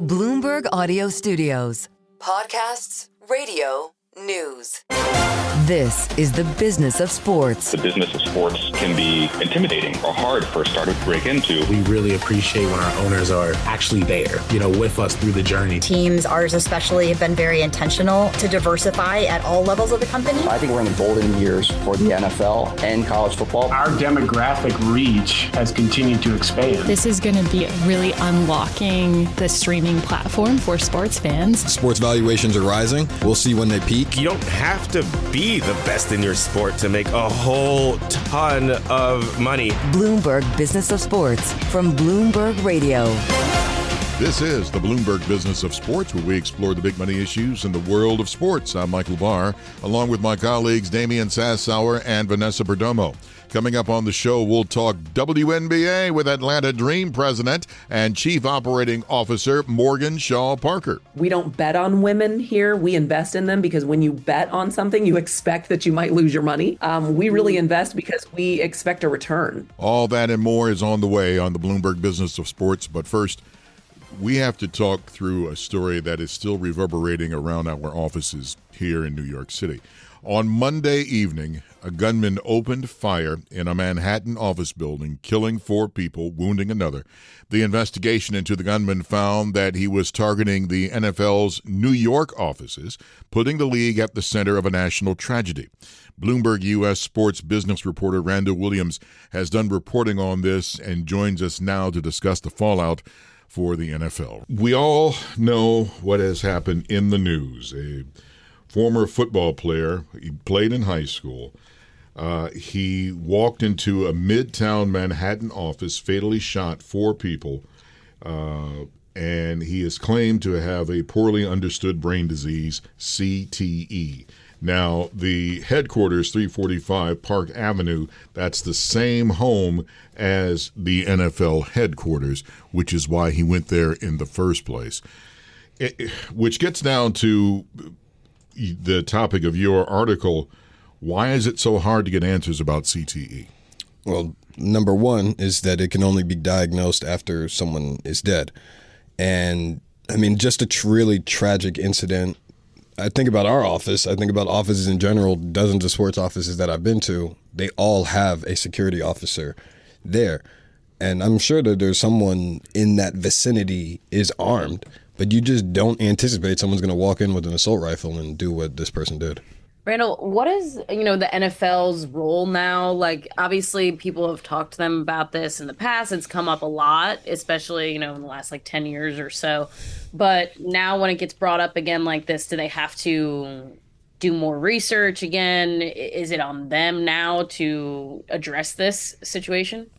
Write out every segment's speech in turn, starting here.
Bloomberg Audio Studios. Podcasts, radio, news. This is the business of sports. The business of sports can be intimidating or hard for a startup to break into. We really appreciate when our owners are actually there, with us through the journey. Teams, ours especially, have been very intentional to diversify at all levels of the company. I think we're in the golden years for the NFL and college football. Our demographic reach has continued to expand. This is going to be really unlocking the streaming platform for sports fans. Sports valuations are rising. We'll see when they peak. You don't have to be the best in your sport to make a whole ton of money. Bloomberg Business of Sports from Bloomberg Radio. This is the Bloomberg Business of Sports, where we explore the big money issues in the world of sports. I'm Michael Barr, along with my colleagues Damian, Sassower, and Vanessa Perdomo. Coming up on the show, we'll talk WNBA with Atlanta Dream President and Chief Operating Officer Morgan Shaw Parker. We don't bet on women here. We invest in them because when you bet on something, you expect that you might lose your money. We really invest because we expect a return. All that and more is on the way on the Bloomberg Business of Sports. But first, we have to talk through a story that is still reverberating around our offices here in New York City. On Monday evening, a gunman opened fire in a Manhattan office building, killing 4 people, wounding another. The investigation into the gunman found that he was targeting the NFL's New York offices, putting the league at the center of a national tragedy. Bloomberg US sports business reporter Randall Williams has done reporting on this and joins us now to discuss the fallout for the NFL. We all know what has happened in the news. A former football player, he played in high school. He walked into a Midtown Manhattan office, fatally shot 4 people, and he is claimed to have a poorly understood brain disease, CTE. Now, the headquarters, 345 Park Avenue, that's the same home as the NFL headquarters, which is why he went there in the first place. Which gets down to the topic of your article. Why is it so hard to get answers about CTE? Well, number one is that it can only be diagnosed after someone is dead. And, just a really tragic incident. I think about our office. I think about offices in general, dozens of sports offices that I've been to. They all have a security officer there. And I'm sure that there's someone in that vicinity is armed, but you just don't anticipate someone's going to walk in with an assault rifle and do what this person did. Randall, what is, the NFL's role now? Like, obviously, people have talked to them about this in the past. It's come up a lot, especially, in the last, 10 years or so. But now when it gets brought up again like this, do they have to do more research again? Is it on them now to address this situation?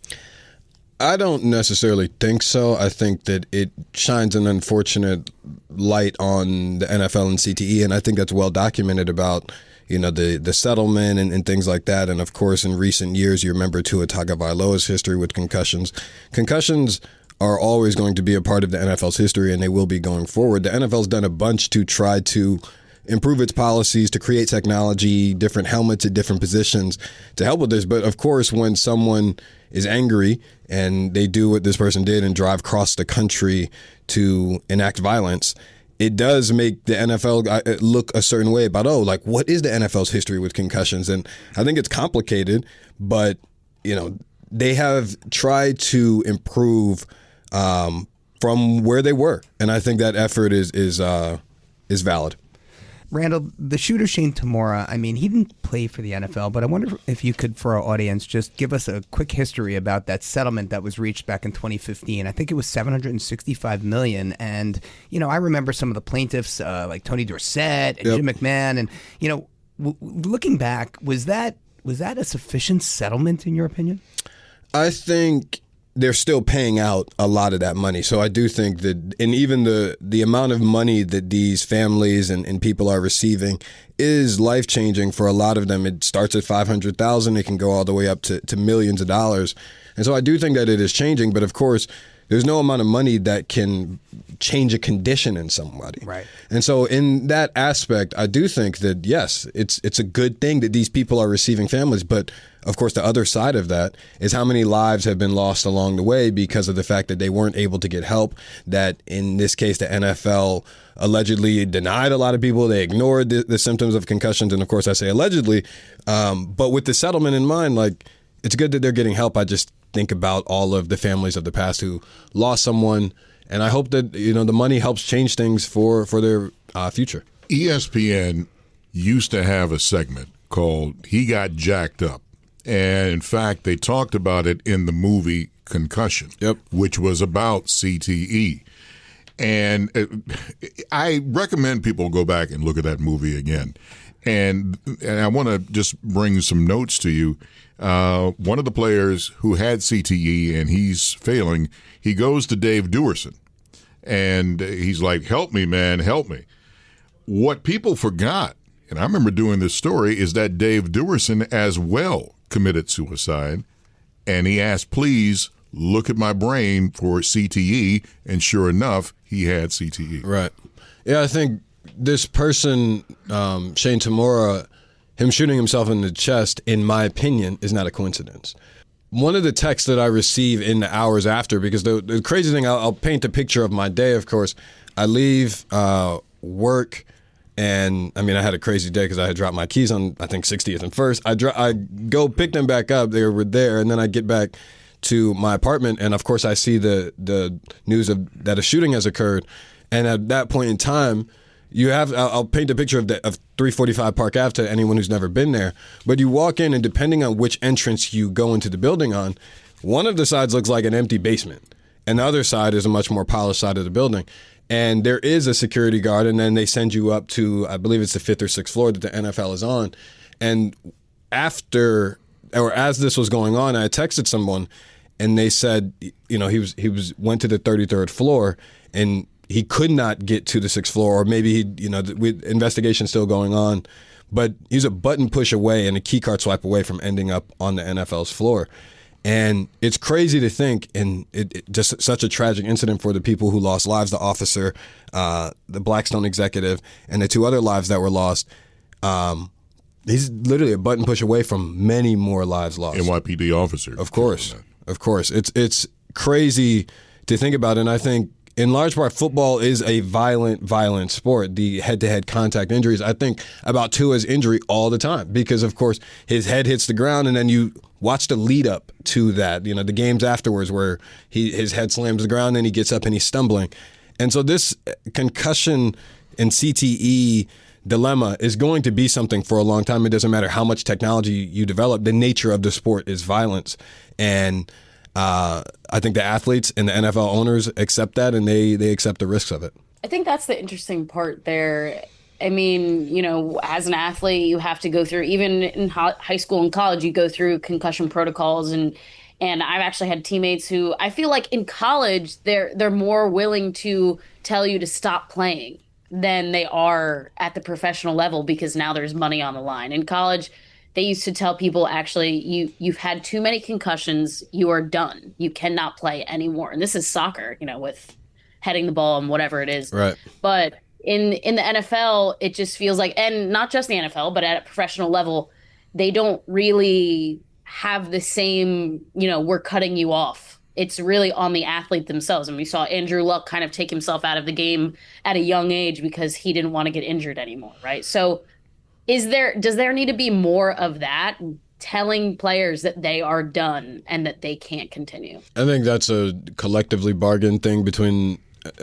I don't necessarily think so. I think that it shines an unfortunate light on the NFL and CTE, and I think that's well documented about the settlement and things like that. And of course, in recent years, you remember Tua Tagovailoa's history with concussions. Concussions are always going to be a part of the NFL's history, and they will be going forward. The NFL's done a bunch to try to improve its policies, to create technology, different helmets at different positions to help with this. But of course, when someone is angry and they do what this person did and drive across the country to enact violence, it does make the NFL look a certain way about, what is the NFL's history with concussions? And I think it's complicated, but, they have tried to improve from where they were. And I think that effort is valid. Randall, the shooter Shane Tamura, he didn't play for the NFL, but I wonder if you could, for our audience, just give us a quick history about that settlement that was reached back in 2015. I think it was $765 million. And, I remember some of the plaintiffs like Tony Dorsett and Jim McMahon. And, looking back, was that a sufficient settlement in your opinion? I think they're still paying out a lot of that money. So I do think that, and even the amount of money that these families and people are receiving is life-changing for a lot of them. It starts at $500,000. It can go all the way up to millions of dollars. And so I do think that it is changing. But of course, there's no amount of money that can change a condition in somebody. Right. And so in that aspect, I do think that, yes, it's a good thing that these people are receiving families. But, of course, the other side of that is how many lives have been lost along the way because of the fact that they weren't able to get help, that in this case, the NFL allegedly denied a lot of people. They ignored the symptoms of concussions. And, of course, I say allegedly. But with the settlement in mind, like, it's good that they're getting help. I just think about all of the families of the past who lost someone. And I hope that, the money helps change things for their future. ESPN used to have a segment called He Got Jacked Up. And in fact, they talked about it in the movie Concussion, which was about CTE. And I recommend people go back and look at that movie again. And I want to just bring some notes to you. One of the players who had CTE and he's failing, he goes to Dave Duerson. And he's like, help me, man, help me. What people forgot, and I remember doing this story, is that Dave Duerson as well committed suicide. And he asked, please look at my brain for CTE. And sure enough, he had CTE. Right. Yeah, I think this person, Shane Tamura, him shooting himself in the chest, in my opinion, is not a coincidence. One of the texts that I receive in the hours after, because the crazy thing, I'll paint a picture of my day, of course. I leave work, and I had a crazy day because I had dropped my keys on, I think, 60th and 1st. I go pick them back up. They were there, and then I get back to my apartment, and of course I see the news that a shooting has occurred. And at that point in time, I'll paint a picture of 345 Park Ave to anyone who's never been there. But you walk in, and depending on which entrance you go into the building on, one of the sides looks like an empty basement, and the other side is a much more polished side of the building. And there is a security guard, and then they send you up to, I believe it's the 5th or 6th floor that the NFL is on. And as this was going on, I texted someone, and they said, he went to the 33rd floor, and he could not get to the 6th floor, or maybe investigation still going on, but he's a button push away and a key card swipe away from ending up on the NFL's floor. And it's crazy to think, and it just such a tragic incident for the people who lost lives, the officer, the Blackstone executive, and the 2 other lives that were lost. He's literally a button push away from many more lives lost. NYPD officer. Of course. It's crazy to think about, and I think in large part, football is a violent sport. The head-to-head contact injuries, I think about Tua's injury all the time because, of course, his head hits the ground, and then you watch the lead up to that. The games afterwards where his head slams the ground, and he gets up and he's stumbling. And so this concussion and CTE dilemma is going to be something for a long time. It doesn't matter how much technology you develop. The nature of the sport is violence, and I think the athletes and the NFL owners accept that, and they accept the risks of it. I think that's the interesting part there. I mean, as an athlete, you have to go through, even in high school and college, you go through concussion protocols. And I've actually had teammates who I feel like in college, they're more willing to tell you to stop playing than they are at the professional level because now there's money on the line. In college, they used to tell people, actually, you've had too many concussions. You are done. You cannot play anymore. And this is soccer, with heading the ball and whatever it is. Right. But in the NFL, it just feels like, and not just the NFL, but at a professional level, they don't really have the same, we're cutting you off. It's really on the athlete themselves. And we saw Andrew Luck kind of take himself out of the game at a young age because he didn't want to get injured anymore. Right. So does there need to be more of that, telling players that they are done and that they can't continue? I think that's a collectively bargained thing between,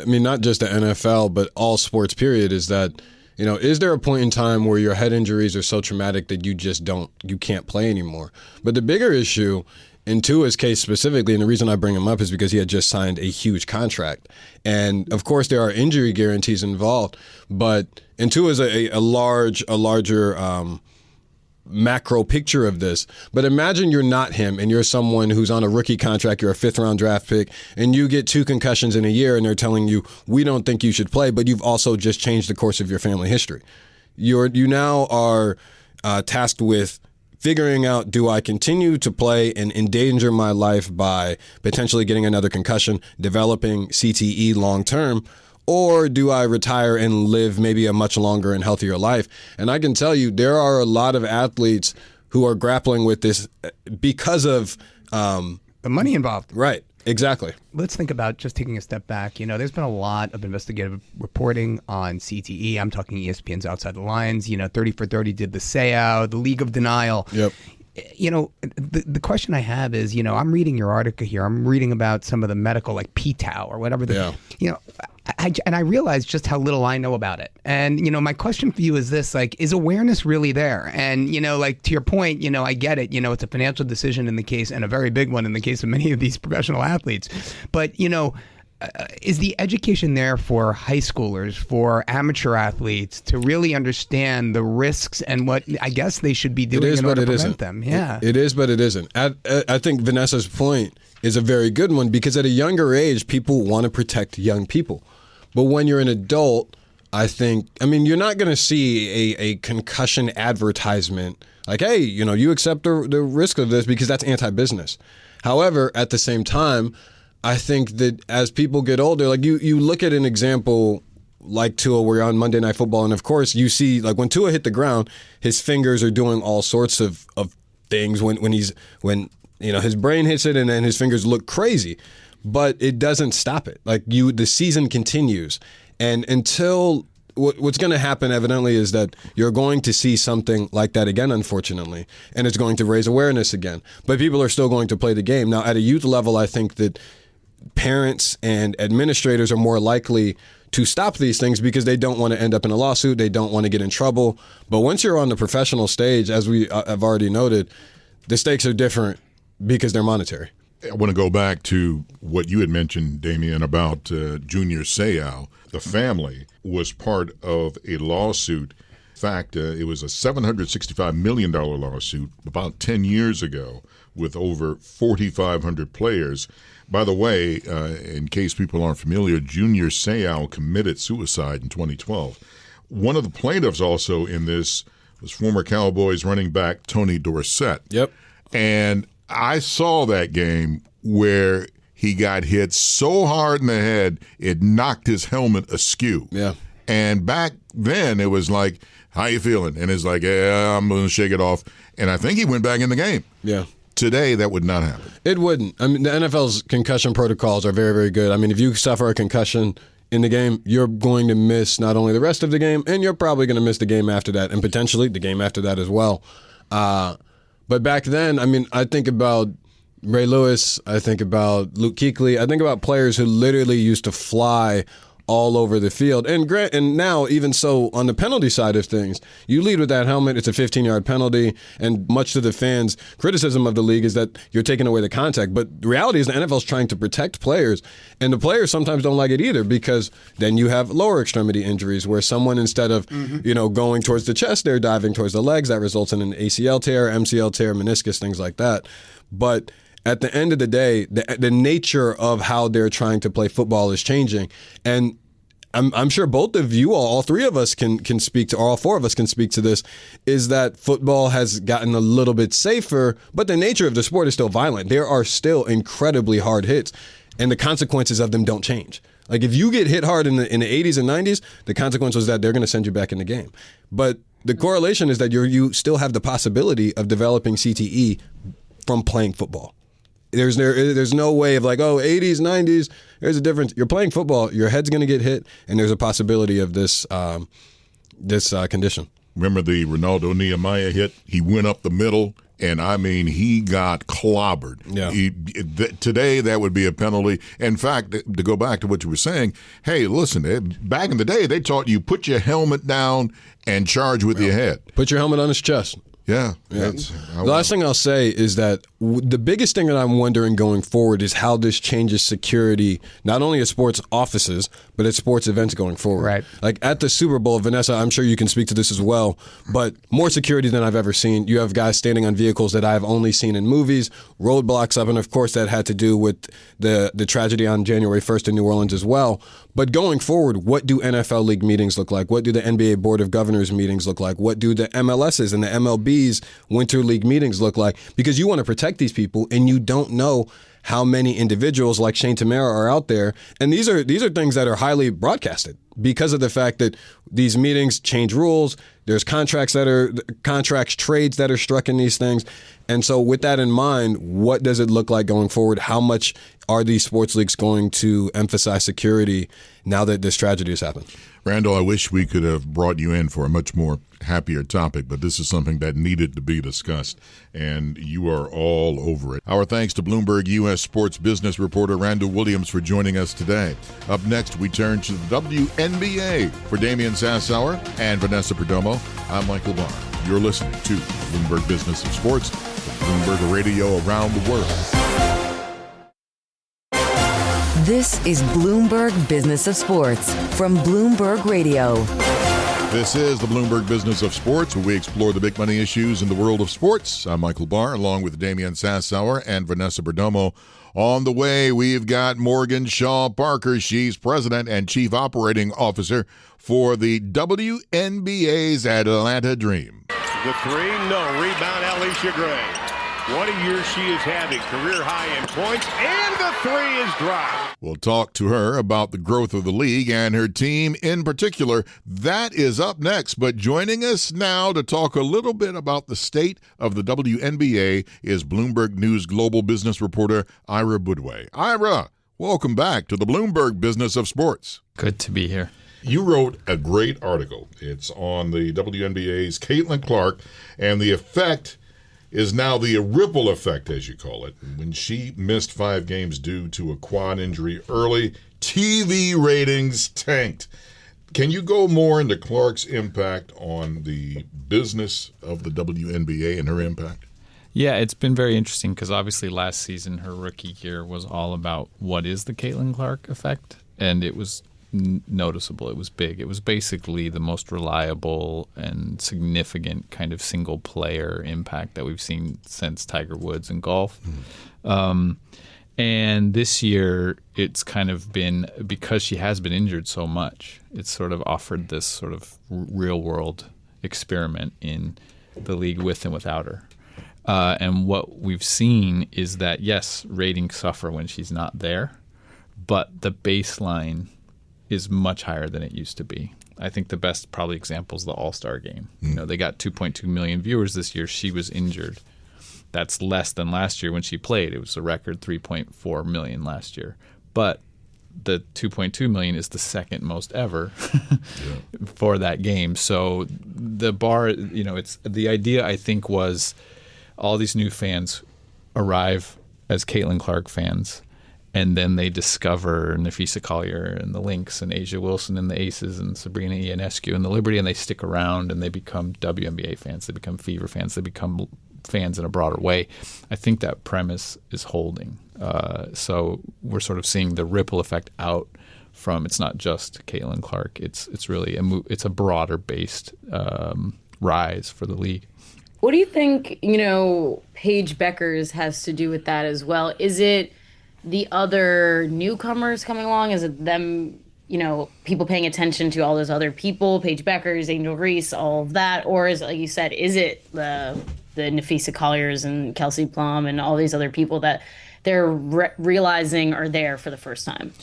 not just the NFL, but all sports, period, is that, is there a point in time where your head injuries are so traumatic that you can't play anymore? But the bigger issue, in Tua's case specifically, and the reason I bring him up is because he had just signed a huge contract. And, of course, there are injury guarantees involved, but and Tua's a larger macro picture of this. But imagine you're not him and you're someone who's on a rookie contract, you're a 5th-round draft pick, and you get 2 concussions in a year and they're telling you, we don't think you should play, but you've also just changed the course of your family history. You now are tasked with figuring out, do I continue to play and endanger my life by potentially getting another concussion, developing CTE long term, or do I retire and live maybe a much longer and healthier life? And I can tell you, there are a lot of athletes who are grappling with this because of the money involved. Right. Exactly. Let's think about just taking a step back. There's been a lot of investigative reporting on CTE. I'm talking ESPN's Outside the Lines. 30 for 30 did the Sassower, the League of Denial. Yep. The question I have is, I'm reading your article here. I'm reading about some of the medical, like PTOW or whatever. I realize just how little I know about it. And, my question for you is this, is awareness really there? And, to your point, I get it. It's a financial decision in the case, and a very big one in the case of many of these professional athletes. But, is the education there for high schoolers, for amateur athletes to really understand the risks and what I guess they should be doing in order to prevent them? Yeah. It is, but it isn't. I think Vanessa's point is a very good one, because at a younger age, people want to protect young people. But when you're an adult, you're not going to see a concussion advertisement like, hey, you accept the risk of this because that's anti-business. However, at the same time, I think that as people get older, like you look at an example like Tua, where you're on Monday Night Football, and of course you see, like, when Tua hit the ground, his fingers are doing all sorts of things when his brain hits it, and then his fingers look crazy. But it doesn't stop it. Like, the season continues. And until what's going to happen, evidently, is that you're going to see something like that again, unfortunately, and it's going to raise awareness again. But people are still going to play the game. Now, at a youth level, I think that parents and administrators are more likely to stop these things because they don't want to end up in a lawsuit. They don't want to get in trouble. But once you're on the professional stage, as we have already noted, the stakes are different because they're monetary. I want to go back to what you had mentioned, Damian, about Junior Sassower. The family was part of a lawsuit. In fact, it was a $765 million lawsuit about 10 years ago with over 4,500 players. By the way, in case people aren't familiar, Junior Sassower committed suicide in 2012. One of the plaintiffs also in this was former Cowboys running back Tony Dorsett. Yep. And I saw that game where he got hit so hard in the head, it knocked his helmet askew. Yeah. And back then, it was like, how you feeling? And it's like, yeah, I'm going to shake it off. And I think he went back in the game. Yeah. Today, that would not happen. It wouldn't. The NFL's concussion protocols are very, very good. If you suffer a concussion in the game, you're going to miss not only the rest of the game, and you're probably going to miss the game after that, and potentially the game after that as well. But back then, I think about Ray Lewis, I think about Luke Kuechly, I think about players who literally used to fly all over the field. And now, even so, on the penalty side of things, you lead with that helmet, it's a 15-yard penalty, and much to the fans' criticism of the league is that you're taking away the contact. But the reality is the NFL's trying to protect players, and the players sometimes don't like it either, because then you have lower extremity injuries where someone, instead of going towards the chest, they're diving towards the legs. That results in an ACL tear, MCL tear, meniscus, things like that. But at the end of the day, the nature of how they're trying to play football is changing. And I'm sure both of you, all three of us can speak to, or all four of us can speak to this, is that football has gotten a little bit safer, but the nature of the sport is still violent. There are still incredibly hard hits, and the consequences of them don't change. Like, if you get hit hard in the 80s and 90s, the consequence was that they're going to send you back in the game. But the correlation is that you still have the possibility of developing CTE from playing football. There's no way of like, 80s, 90s, there's a difference. You're playing football, your head's going to get hit, and there's a possibility of this condition. Remember the Ronaldo Nehemiah hit? He went up the middle, and he got clobbered. Yeah. Today, that would be a penalty. In fact, to go back to what you were saying, hey, listen, back in the day, they taught you put your helmet down and charge with your head. Put your helmet on his chest. Yeah. The last thing I'll say is that the biggest thing that I'm wondering going forward is how this changes security, not only at sports offices, but at sports events going forward. Right. Like at the Super Bowl, Vanessa, I'm sure you can speak to this as well, but more security than I've ever seen. You have guys standing on vehicles that I've only seen in movies, roadblocks up, and of course that had to do with the tragedy on January 1st in New Orleans as well. But going forward, what do NFL league meetings look like? What do the NBA Board of Governors meetings look like? What do the MLS's and the MLB's Winter League meetings look like? Because you want to protect these people, and you don't know how many individuals like Shane Tamura are out there. And these are things that are highly broadcasted because of the fact that these meetings change rules. There's trades that are struck in these things. And so with that in mind, what does it look like going forward? How much are these sports leagues going to emphasize security now that this tragedy has happened? Randall, I wish we could have brought you in for a much more happier topic, but this is something that needed to be discussed, and you are all over it. Our thanks to Bloomberg US sports business reporter Randall Williams for joining us today. Up next, we turn to the WNBA. For Damian Sassower and Vanessa Perdomo, I'm Michael Barr. You're listening to Bloomberg Business of Sports, Bloomberg Radio around the world. This is Bloomberg Business of Sports from Bloomberg Radio. This is the Bloomberg Business of Sports, where we explore the big money issues in the world of sports. I'm Michael Barr, along with Damian Sassower and Vanessa Perdomo. On the way, we've got Morgan Shaw Parker. She's president and chief operating officer for the WNBA's Atlanta Dream. The three, no. Rebound, Alicia Gray. What a year she is having. Career high in points, and the three is dropped. We'll talk to her about the growth of the league and her team in particular. That is up next. But joining us now to talk a little bit about the state of the WNBA is Bloomberg News global business reporter Ira Budway. Ira, welcome back to the Bloomberg Business of Sports. Good to be here. You wrote a great article. It's on the WNBA's Caitlin Clark, and the effect is now the ripple effect, as you call it. When she missed 5 games due to a quad injury early, TV ratings tanked. Can you go more into Clark's impact on the business of the WNBA and her impact? Yeah, it's been very interesting because obviously last season, her rookie year was all about what is the Caitlin Clark effect, and it was noticeable. It was big. It was basically the most reliable and significant kind of single player impact that we've seen since Tiger Woods in golf. And this year, it's kind of been, because she has been injured so much, it's sort of offered this sort of real world experiment in the league with and without her. And what we've seen is that, yes, ratings suffer when she's not there, but the baseline is much higher than it used to be. I think the best probably example is the All-Star game. You know, they got 2.2 million viewers this year. She was injured. That's less than last year when she played. It was a record 3.4 million last year. But the 2.2 million is the second most ever for that game. So the bar, you know, it's the idea, I think, was all these new fans arrive as Caitlin Clark fans, and then they discover Nafisa Collier and the Lynx and Asia Wilson and the Aces and Sabrina Ionescu and the Liberty, and they stick around and they become WNBA fans. They become Fever fans. They become fans in a broader way. I think that premise is holding. So we're sort of seeing the ripple effect out from, it's not just Caitlin Clark. It's really it's a broader based rise for the league. What do you think, you know, Paige Beckers has to do with that as well? Is it the other newcomers coming along? Is it them, you know, people paying attention to all those other people, Paige Beckers, Angel Reese, all of that? Or is it, like you said, is it the Nafisa Colliers and Kelsey Plum and all these other people that they're realizing are there for the first time?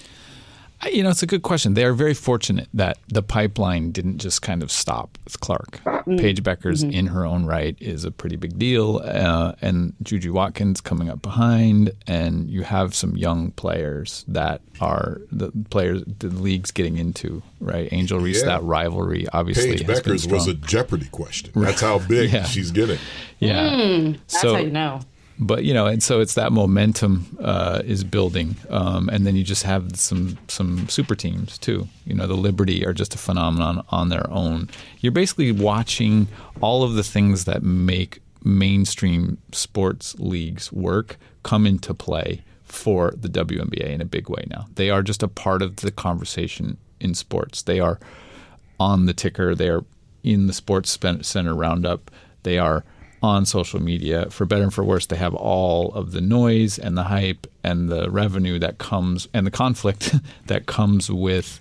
You know, it's a good question. They are very fortunate that the pipeline didn't just kind of stop with Clark. Paige Beckers in her own right is a pretty big deal, and Juju Watkins coming up behind, and you have some young players that are the players the league's getting into, right? Angel Reese, that rivalry obviously Paige has Beckers been was a Jeopardy question. That's how big she's getting. That's how you know. But, you know, and so it's that momentum is building. And then you just have some super teams, too. You know, the Liberty are just a phenomenon on their own. You're basically watching all of the things that make mainstream sports leagues work come into play for the WNBA in a big way now. They are just a part of the conversation in sports. They are on the ticker. They are in the Sports Center roundup. They are on social media. For better and for worse, they have all of the noise and the hype and the revenue that comes and the conflict that comes with,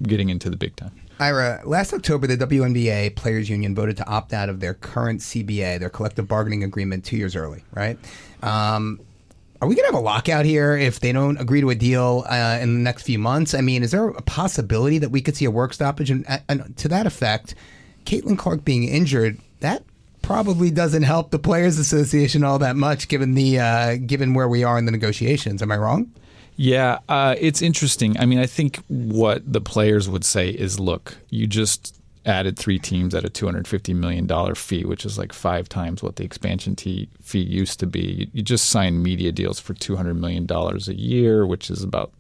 getting into the big time. Ira, last October, the WNBA Players Union voted to opt out of their current CBA, their collective bargaining agreement, 2 years early, right? Are we going to have a lockout here if they don't agree to a deal in the next few months? I mean, is there a possibility that we could see a work stoppage? And to that effect, Caitlin Clark being injured, that probably doesn't help the Players Association all that much, given where we are in the negotiations. Am I wrong? Yeah, it's interesting. I mean, I think what the players would say is, look, you just added 3 teams at a $250 million fee, which is like 5 times what the expansion fee used to be. You just signed media deals for $200 million a year, which is about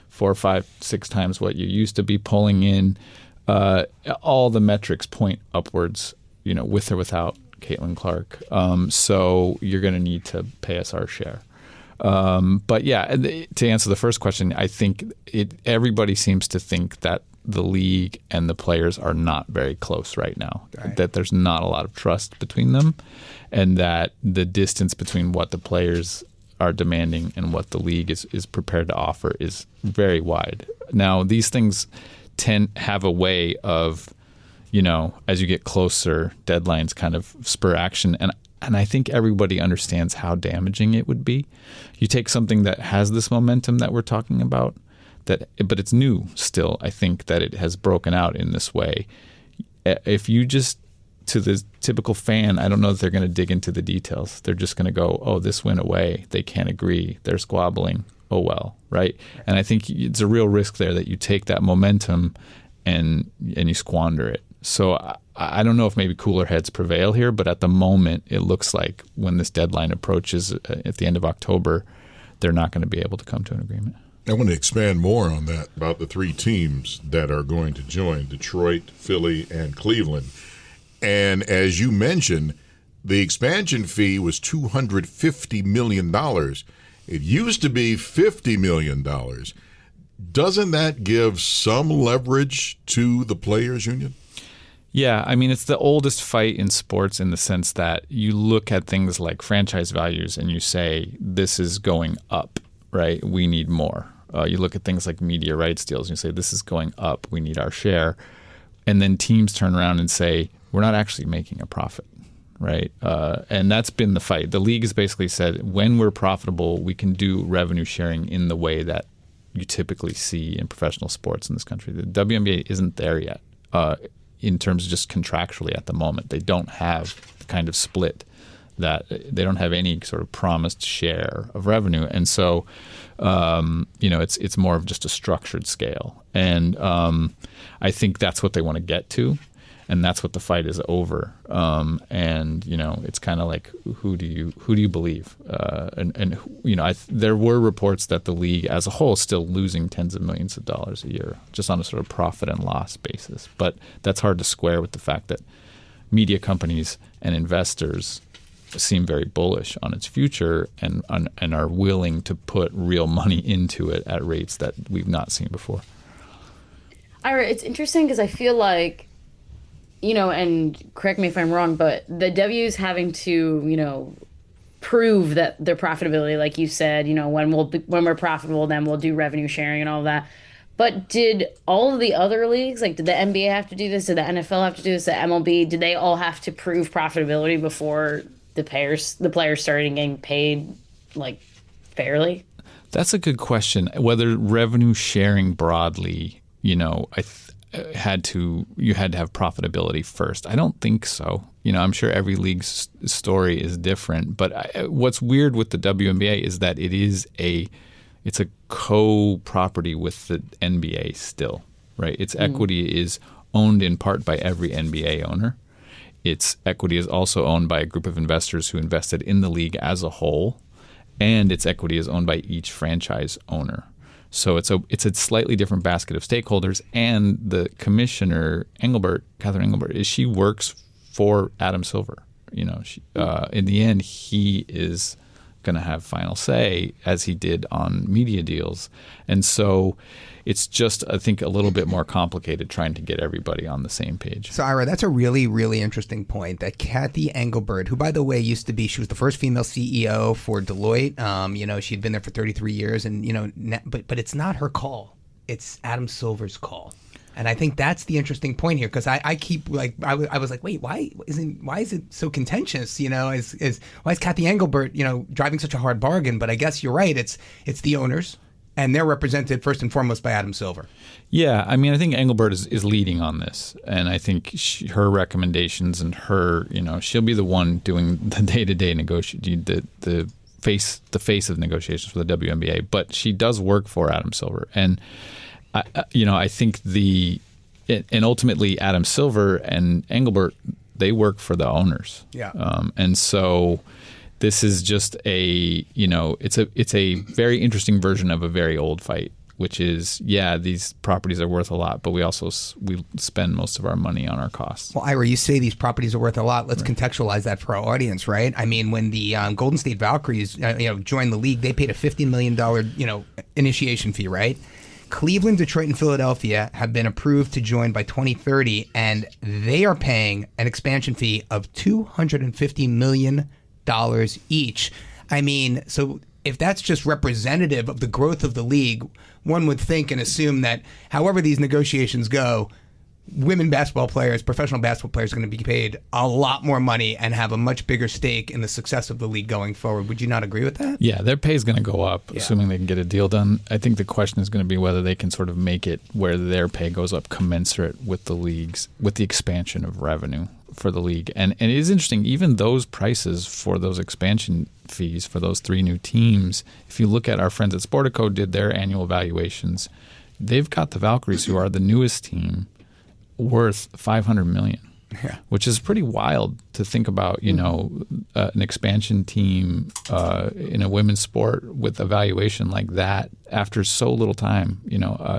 4, 5, 6 times what you used to be pulling in. All the metrics point upwards, with or without Caitlin Clark. So you're going to need to pay us our share. But yeah, to answer the first question, I think everybody seems to think that the league and the players are not very close right now, right. That there's not a lot of trust between them, and that the distance between what the players are demanding and what the league is prepared to offer is very wide. Now, these things have a way of, as you get closer, deadlines kind of spur action. And I think everybody understands how damaging it would be. You take something that has this momentum that we're talking about, but it's new still. I think that it has broken out in this way. If you just, to the typical fan, I don't know that they're going to dig into the details. They're just going to go, oh, this went away. They can't agree. They're squabbling. Oh, well, right? And I think it's a real risk there that you take that momentum and you squander it. So I don't know if maybe cooler heads prevail here, but at the moment, it looks like when this deadline approaches at the end of October, they're not going to be able to come to an agreement. I want to expand more on that, about the 3 teams that are going to join: Detroit, Philly, and Cleveland. And as you mentioned, the expansion fee was $250 million. It used to be $50 million. Doesn't that give some leverage to the players' union? Yeah, I mean, it's the oldest fight in sports in the sense that you look at things like franchise values and you say, this is going up, right? We need more. You look at things like media rights deals and you say, this is going up. We need our share. And then teams turn around and say, we're not actually making a profit, right? And that's been the fight. The league has basically said, when we're profitable, we can do revenue sharing in the way that you typically see in professional sports in this country. The WNBA isn't there yet. In terms of just contractually at the moment. They don't have the kind of split that they don't have any sort of promised share of revenue. And so, it's more of just a structured scale. And I think that's what they want to get to. And that's what the fight is over. It's kind of like, who do you believe? There were reports that the league as a whole is still losing tens of millions of dollars a year, just on a sort of profit and loss basis. But that's hard to square with the fact that media companies and investors seem very bullish on its future and are willing to put real money into it at rates that we've not seen before. Ira, it's interesting because I feel like, and correct me if I'm wrong, but the W's having to, prove that their profitability, like you said, when we're profitable, then we'll do revenue sharing and all of that. But did all of the other leagues, like did the NBA have to do this? Did the NFL have to do this? The MLB, did they all have to prove profitability before the players started getting paid like fairly? That's a good question. Whether revenue sharing broadly, you had to have profitability first. I don't think so. I'm sure every league's story is different. But what's weird with the WNBA is that it's a co-property with the NBA still, right? Its equity is owned in part by every NBA owner. Its equity is also owned by a group of investors who invested in the league as a whole, and its equity is owned by each franchise owner. So it's a slightly different basket of stakeholders, and the commissioner, Catherine Engelbert, she works for Adam Silver. In the end, he is going to have final say, as he did on media deals. And so it's just, I think, a little bit more complicated trying to get everybody on the same page. So, Ira, that's a really, really interesting point that Kathy Engelbert, who, by the way, she was the first female CEO for Deloitte. She'd been there for 33 years. And, but it's not her call. It's Adam Silver's call. And I think that's the interesting point here, because I keep I was like, wait, why is it so contentious? Why is Kathy Engelbert driving such a hard bargain? But I guess you're right. It's the owners, and they're represented first and foremost by Adam Silver. Yeah, I mean, I think Engelbert is leading on this, and I think her recommendations and her, she'll be the one doing the day-to-day negotiating, the face of negotiations for the WNBA. But she does work for Adam Silver, and I think and ultimately Adam Silver and Engelbert, they work for the owners. Yeah. And so this is just it's a very interesting version of a very old fight, which is, these properties are worth a lot, but we spend most of our money on our costs. Well, Ira, you say these properties are worth a lot. Let's contextualize that for our audience, right? I mean, when the Golden State Valkyries, joined the league, they paid a $15 million, initiation fee, right? Cleveland, Detroit, and Philadelphia have been approved to join by 2030, and they are paying an expansion fee of $250 million each. I mean, so if that's just representative of the growth of the league, one would think and assume that however these negotiations go, women basketball players, professional basketball players are going to be paid a lot more money and have a much bigger stake in the success of the league going forward. Would you not agree with that? Yeah, their pay is going to go up, assuming they can get a deal done. I think the question is going to be whether they can sort of make it where their pay goes up commensurate with the league's, with the expansion of revenue for the league. And it is interesting, even those prices for those expansion fees for those 3 new teams, if you look at our friends at Sportico did their annual valuations, they've got the Valkyries, who are the newest team, worth $500 million, which is pretty wild to think about. An expansion team in a women's sport with a valuation like that after so little time.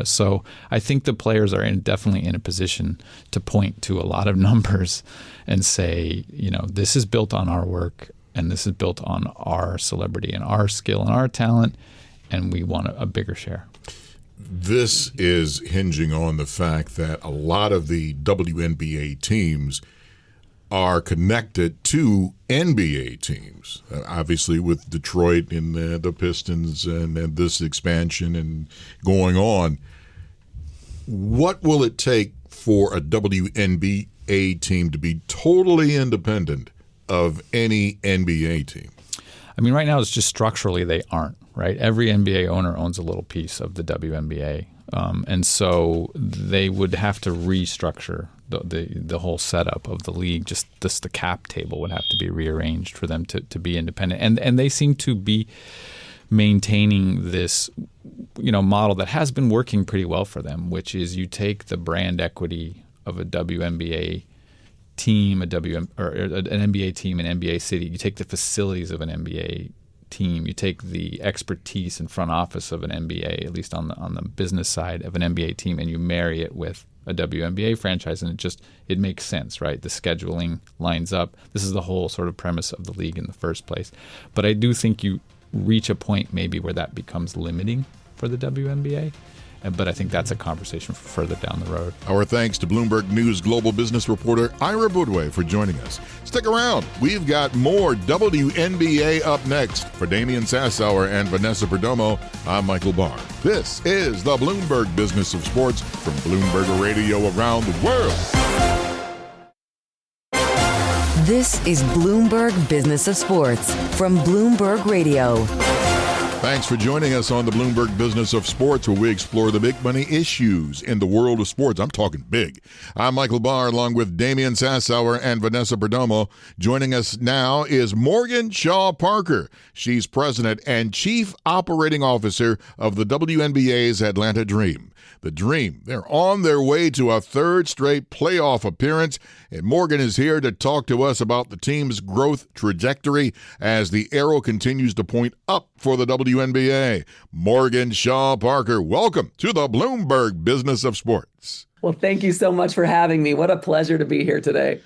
So I think the players are definitely in a position to point to a lot of numbers and say, this is built on our work, and this is built on our celebrity and our skill and our talent, and we want a bigger share. This is hinging on the fact that a lot of the WNBA teams are connected to NBA teams. Obviously, with Detroit and the Pistons and this expansion and going on, what will it take for a WNBA team to be totally independent of any NBA team? I mean, right now it's just structurally they aren't, right? Every NBA owner owns a little piece of the WNBA. And so they would have to restructure the whole setup of the league. Just the cap table would have to be rearranged for them to be independent. And they seem to be maintaining this, model that has been working pretty well for them, which is you take the brand equity of a WNBA team, an NBA team, an NBA city. You take the facilities of an NBA team. You take the expertise and front office of an NBA, at least on the business side of an NBA team, and you marry it with a WNBA franchise, and it makes sense, right? The scheduling lines up. This is the whole sort of premise of the league in the first place. But I do think you reach a point maybe where that becomes limiting for the WNBA. But I think that's a conversation for further down the road. Our thanks to Bloomberg News global business reporter Ira Boudway for joining us. Stick around. We've got more WNBA up next. For Damian Sassower and Vanessa Perdomo, I'm Michael Barr. This is the Bloomberg Business of Sports from Bloomberg Radio around the world. This is Bloomberg Business of Sports from Bloomberg Radio. Thanks for joining us on the Bloomberg Business of Sports, where we explore the big money issues in the world of sports. I'm talking big. I'm Michael Barr, along with Damian Sassower and Vanessa Perdomo. Joining us now is Morgan Shaw Parker. She's president and chief operating officer of the WNBA's Atlanta Dream. The Dream, they're on their way to a third straight playoff appearance, and Morgan is here to talk to us about the team's growth trajectory as the arrow continues to point up for the WNBA. Morgan Shaw Parker, welcome to the Bloomberg Business of Sports. Well, thank you so much for having me. What a pleasure to be here today.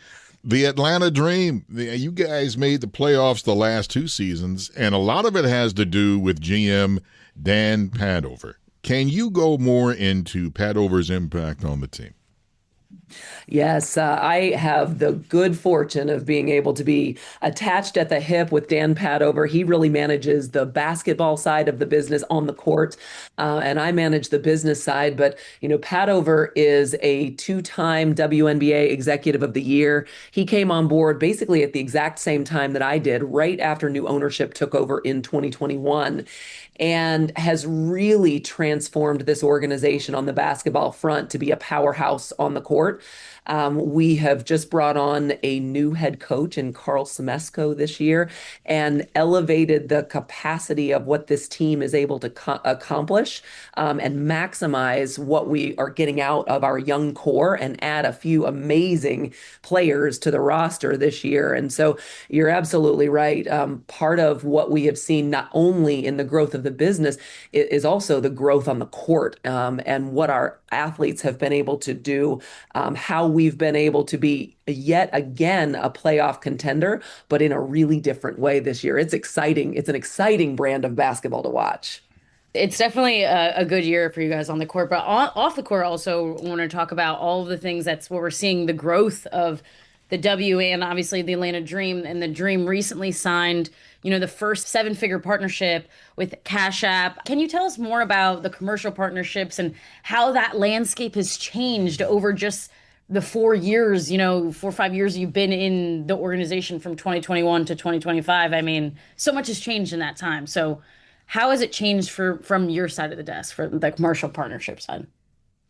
The Atlanta Dream. You guys made the playoffs the last 2 seasons, and a lot of it has to do with GM Dan Padover. Can you go more into Padover's impact on the team? Yes, I have the good fortune of being able to be attached at the hip with Dan Padover. He really manages the basketball side of the business on the court, and I manage the business side. But, Padover is a 2-time WNBA Executive of the Year. He came on board basically at the exact same time that I did, right after new ownership took over in 2021. And has really transformed this organization on the basketball front to be a powerhouse on the court. We have just brought on a new head coach in Carl Semesco this year and elevated the capacity of what this team is able to accomplish and maximize what we are getting out of our young core and add a few amazing players to the roster this year. And so you're absolutely right. Part of what we have seen not only in the growth of the business is also the growth on the court and what our athletes have been able to do, how we've been able to be yet again a playoff contender, but in a really different way this year. It's exciting. It's an exciting brand of basketball to watch. It's definitely a good year for you guys on the court, but off the court, also want to talk about all of the things that's where we're seeing the growth of the W and obviously the Atlanta Dream. And the Dream recently signed, the first 7-figure partnership with Cash App. Can you tell us more about the commercial partnerships and how that landscape has changed over just the 4 years, 4 or 5 years you've been in the organization from 2021 to 2025? I mean, so much has changed in that time. So how has it changed from your side of the desk, for the commercial partnership side?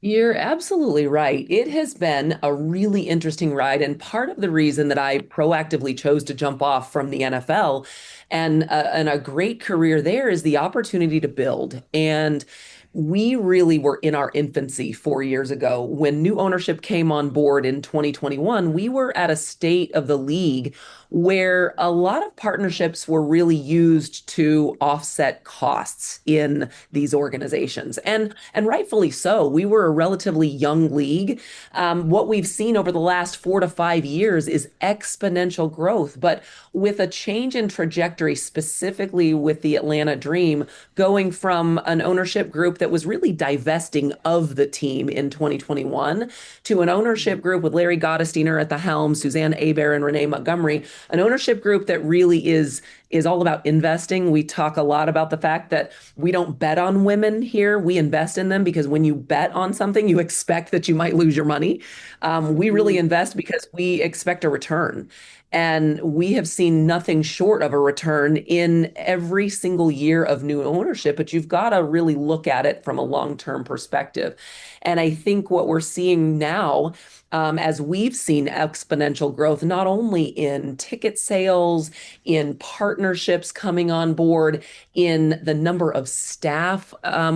You're absolutely right. It has been a really interesting ride. And part of the reason that I proactively chose to jump off from the NFL and a great career there is the opportunity to build. And we really were in our infancy 4 years ago. When new ownership came on board in 2021, we were at a state of the league where a lot of partnerships were really used to offset costs in these organizations. And rightfully so. We were a relatively young league. What we've seen over the last 4 to 5 years is exponential growth, but with a change in trajectory, specifically with the Atlanta Dream, going from an ownership group that was really divesting of the team in 2021 to an ownership group with Larry Gottesdiener at the helm, Suzanne Hebert and Renee Montgomery, an ownership group that really is all about investing. We talk a lot about the fact that we don't bet on women here. We invest in them because when you bet on something, you expect that you might lose your money. We really invest because we expect a return. And we have seen nothing short of a return in every single year of new ownership, but you've got to really look at it from a long-term perspective. And I think what we're seeing now, as we've seen exponential growth, not only in ticket sales, in partnerships coming on board, in the number of staff,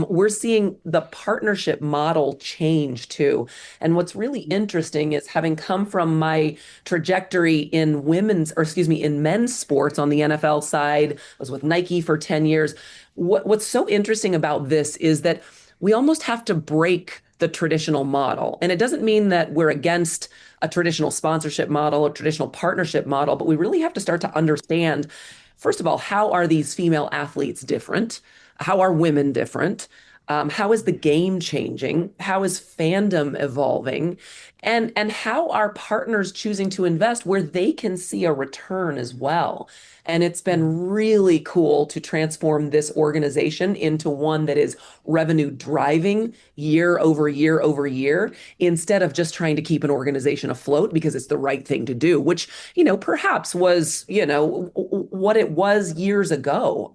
we're seeing the partnership model change too. And what's really interesting is, having come from my trajectory in men's sports on the NFL side, I was with Nike for 10 years. What's so interesting about this is that we almost have to break the traditional model. And it doesn't mean that we're against a traditional sponsorship model or traditional partnership model, but we really have to start to understand, first of all, how are these female athletes different? How are women different? How is the game changing? How is fandom evolving? And how are partners choosing to invest where they can see a return as well? And it's been really cool to transform this organization into one that is revenue driving year over year over year, instead of just trying to keep an organization afloat because it's the right thing to do, which, perhaps was, what it was years ago,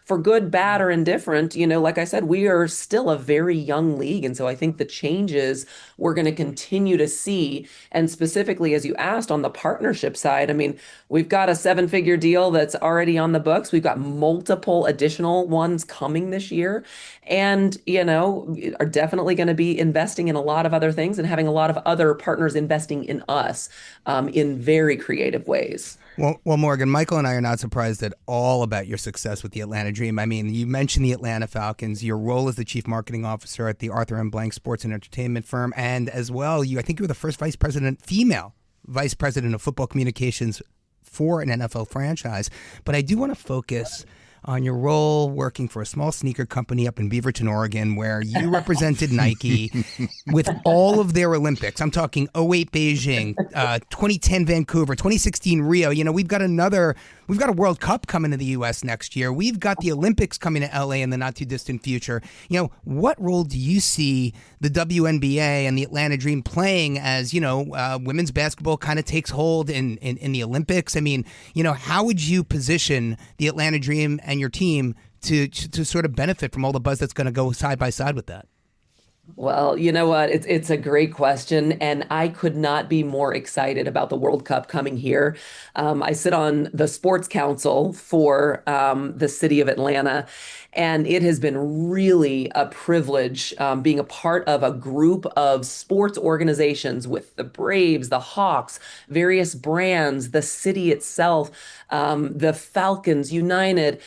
for good, bad, or indifferent. Like I said, we are still a very young league. And so I think the changes we're going to continue to see, and specifically, as you asked, on the partnership side, we've got a 7-figure deal that's already on the books. We've got multiple additional ones coming this year, and, are definitely going to be investing in a lot of other things and having a lot of other partners investing in us in very creative ways. Well, Morgan, Michael and I are not surprised at all about your success with the Atlanta Dream. You mentioned the Atlanta Falcons, your role as the chief marketing officer at the Arthur M. Blank Sports and Entertainment firm, and as well, I think you were the first vice president female vice president of football communications for an NFL franchise. But I do want to focus on your role working for a small sneaker company up in Beaverton, Oregon, where you represented Nike with all of their Olympics. I'm talking '08 Beijing, 2010 Vancouver, 2016 Rio. You know, we've got a World Cup coming to the U.S. next year. We've got the Olympics coming to L.A. in the not too distant future. You know, what role do you see the WNBA and the Atlanta Dream playing as, you know, women's basketball kind of takes hold in the Olympics? I mean, you know, how would you position the Atlanta Dream and your team to sort of benefit from all the buzz that's going to go side by side with that? Well, you know what? It's a great question, and I could not be more excited about the World Cup coming here. I sit on the Sports Council for the city of Atlanta, and it has been really a privilege being a part of a group of sports organizations with the Braves, the Hawks, various brands, the city itself, the Falcons, United,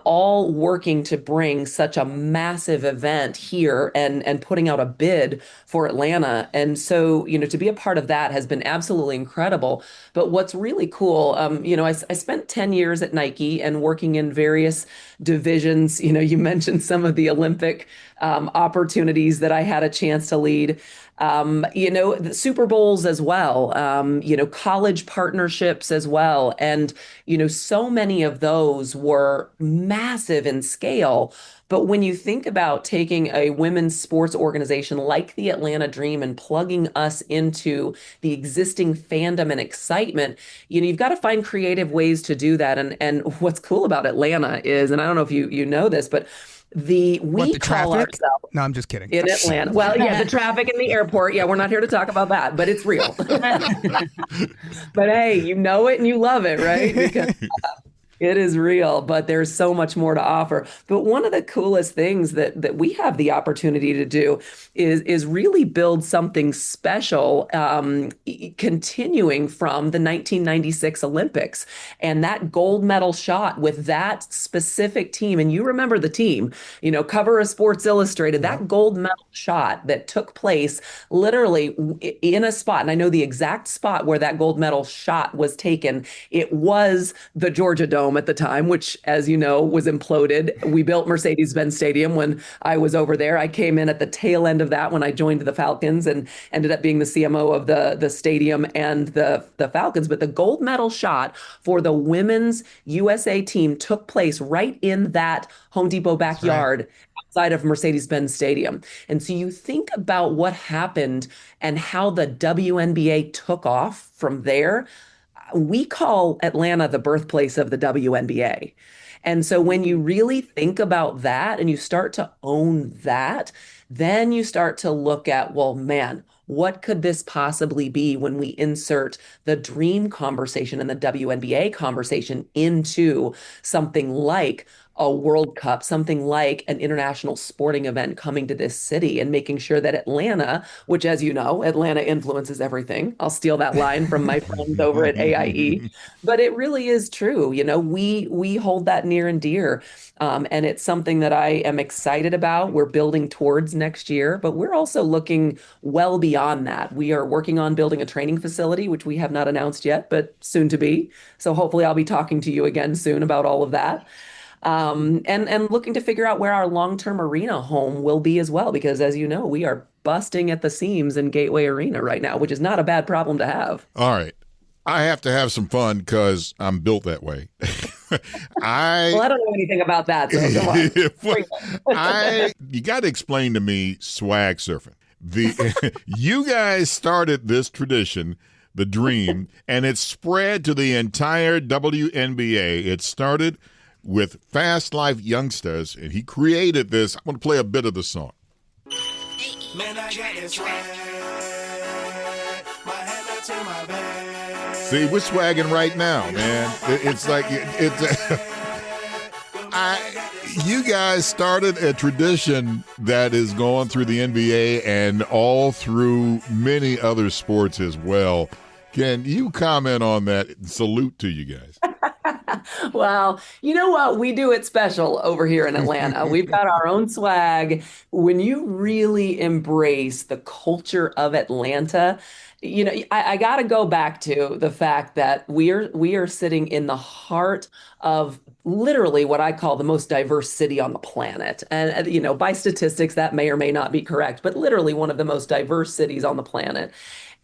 all working to bring such a massive event here and putting out a bid for Atlanta. And so, you know, to be a part of that has been absolutely incredible. But what's really cool, you know, I spent 10 years at Nike and working in various divisions. You know, you mentioned some of the Olympic opportunities that I had a chance to lead. You know, the Super Bowls as well, you know, college partnerships as well. And, you know, so many of those were massive in scale. But when you think about taking a women's sports organization like the Atlanta Dream and plugging us into the existing fandom and excitement, you know, you've got to find creative ways to do that. And what's cool about Atlanta is, and I don't know if you know this, but we call ourselves. No, I'm just kidding. In Atlanta. Well, yeah, the traffic in the airport. Yeah, we're not here to talk about that, but it's real. But hey, you know it and you love it, right? Because it is real, but there's so much more to offer. But one of the coolest things that we have the opportunity to do is really build something special, continuing from the 1996 Olympics. And that gold medal shot with that specific team, and you remember the team, you know, cover of Sports Illustrated, that gold medal shot that took place literally in a spot, and I know the exact spot where that gold medal shot was taken. It was the Georgia Dome at the time, which, as you know, was imploded. We built Mercedes-Benz Stadium when I was over there. I came in at the tail end of that when I joined the Falcons and ended up being the CMO of the stadium and the Falcons. But the gold medal shot for the women's USA team took place right in that Home Depot backyard outside of Mercedes-Benz Stadium. And so you think about what happened and how the WNBA took off from there. We call Atlanta the birthplace of the WNBA. And so when you really think about that and you start to own that, then you start to look at, well, man, what could this possibly be when we insert the dream conversation and the WNBA conversation into something like a World Cup, something like an international sporting event coming to this city, and making sure that Atlanta, which, as you know, Atlanta influences everything. I'll steal that line from my friends over at AIE, but it really is true. You know, we hold that near and dear. And it's something that I am excited about. We're building towards next year, but we're also looking well beyond that. We are working on building a training facility, which we have not announced yet, but soon to be. So hopefully I'll be talking to you again soon about all of that. And looking to figure out where our long-term arena home will be as well, because as you know, we are busting at the seams in Gateway Arena right now, which is not a bad problem to have. All right. I have to have some fun because I'm built that way. I don't know anything about that. So come on. You got to explain to me swag surfing. You guys started this tradition, the dream, and it spread to the entire WNBA. It started with Fast Life Youngsters, and he created this. I'm going to play a bit of the song. Man, I got this swag. My head not to my bag. See, we're swagging right now, man. It's like you guys started a tradition that is going through the NBA and all through many other sports as well. Can you comment on that? Salute to you guys. Well, you know what? We do it special over here in Atlanta. We've got our own swag. When you really embrace the culture of Atlanta I got to go back to the fact that we are sitting in the heart of literally what I call the most diverse city on the planet. And, by statistics, that may or may not be correct, but literally one of the most diverse cities on the planet.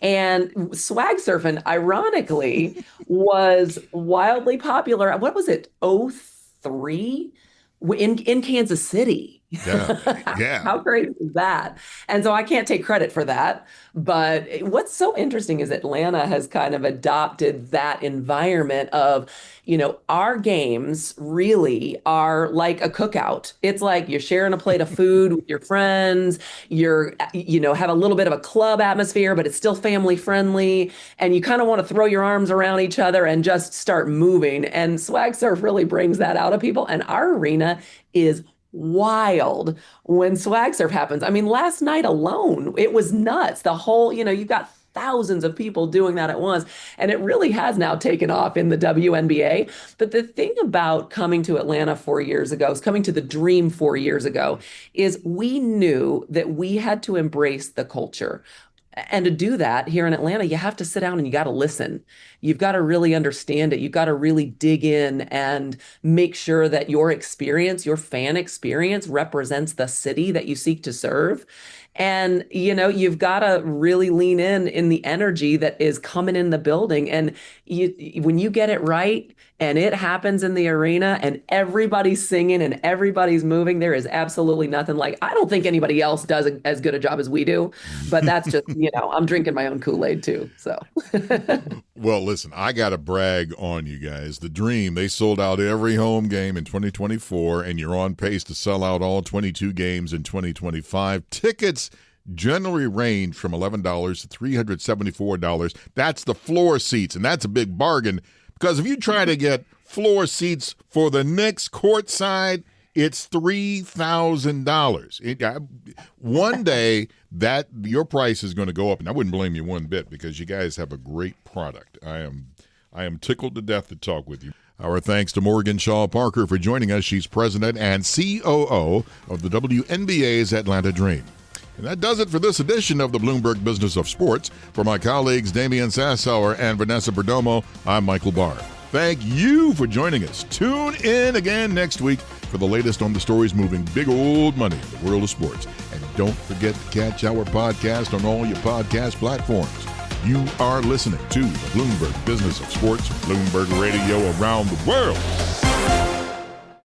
And swag surfing, ironically, was wildly popular. What was it? 2003 in Kansas City. Yeah. How great is that? And so I can't take credit for that. But what's so interesting is Atlanta has kind of adopted that environment of, our games really are like a cookout. It's like you're sharing a plate of food with your friends. You're, have a little bit of a club atmosphere, but it's still family friendly. And you kind of want to throw your arms around each other and just start moving. And swag surf really brings that out of people. And our arena is wild when swag surf happens. I mean, last night alone, it was nuts. The whole, you've got thousands of people doing that at once. And it really has now taken off in the WNBA. But the thing about coming to Atlanta 4 years ago, coming to the Dream 4 years ago, is we knew that we had to embrace the culture. And to do that here in Atlanta, you have to sit down and you got to listen. You've got to really understand it. You've got to really dig in and make sure that your experience, your fan experience, represents the city that you seek to serve. And, you've got to really lean in the energy that is coming in the building. And when you get it right and it happens in the arena and everybody's singing and everybody's moving, there is absolutely nothing like, I don't think anybody else does as good a job as we do, but that's just, I'm drinking my own Kool-Aid too. So. Well, listen, I got to brag on you guys. The Dream, they sold out every home game in 2024, and you're on pace to sell out all 22 games in 2025. Tickets generally range from $11 to $374. That's the floor seats, and that's a big bargain because if you try to get floor seats for the Knicks courtside, it's $3,000. One day that your price is going to go up, and I wouldn't blame you one bit because you guys have a great product. I am tickled to death to talk with you. Our thanks to Morgan Shaw Parker for joining us. She's president and COO of the WNBA's Atlanta Dream. And that does it for this edition of the Bloomberg Business of Sports. For my colleagues Damian Sassower and Vanessa Perdomo, I'm Michael Barr. Thank you for joining us. Tune in again next week for the latest on the stories moving big old money in the world of sports. And don't forget to catch our podcast on all your podcast platforms. You are listening to the Bloomberg Business of Sports, Bloomberg Radio around the world.